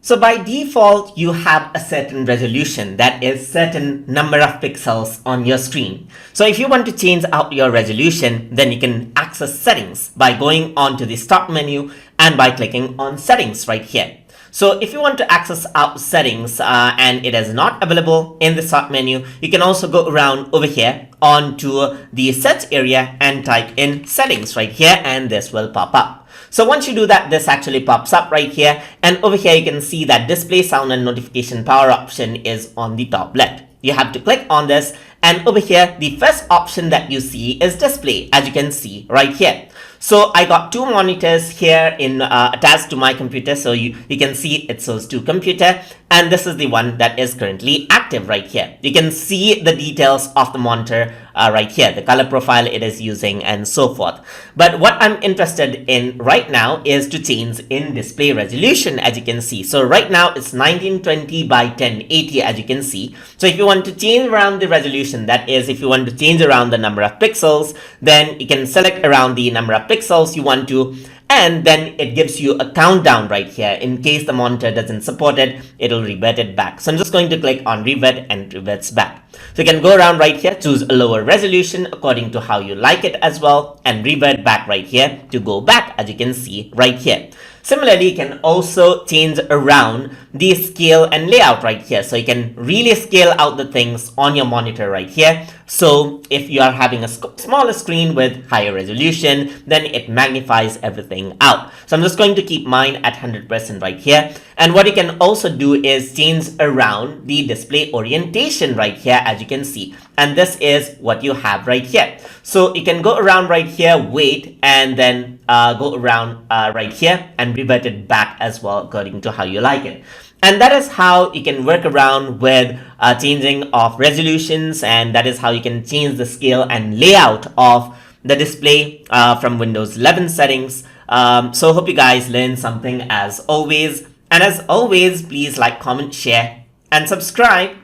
So by default, you have a certain resolution, that is certain number of pixels on your screen. So if you want to change out your resolution, then you can access settings by going on to the start menu and by clicking on settings right here. So if you want to access out settings and it is not available in the start menu, you can also go around over here onto the search area and type in settings right here, and this will pop up. So once you do that, this actually pops up right here, and over here you can see that display sound and notification power option is on the top left. You have to click on this, and over here the first option that you see is display, as you can see right here. So I got two monitors here in attached to my computer, so you can see it shows two computer, and this is the one that is currently active right here. You can see the details of the monitor right here, the color profile it is using and so forth. But what I'm interested in right now is to change in display resolution, as you can see. So right now it's 1920 by 1080, as you can see. So if you want to change around the resolution, that is if you want to change around the number of pixels, then you can select around the number of pixels you want to, and then it gives you a countdown right here. In case the monitor doesn't support it, it'll revert it back. So I'm just going to click on revert, and it reverts back. So you can go around right here, choose a lower resolution according to how you like it as well, and revert back right here to go back, as you can see right here. Similarly, you can also change around the scale and layout right here. So you can really scale out the things on your monitor right here. So if you are having a smaller screen with higher resolution, then it magnifies everything out. So I'm just going to keep mine at 100% right here. And what you can also do is change around the display orientation right here, as you can see. And this is what you have right here. So you can go around right here, wait, and then go around right here and revert it back as well according to how you like it. And that is how you can work around with changing of resolutions, and that is how you can change the scale and layout of the display from Windows 11 settings. So hope you guys learned something as always. And as always, please like, comment, share, and subscribe.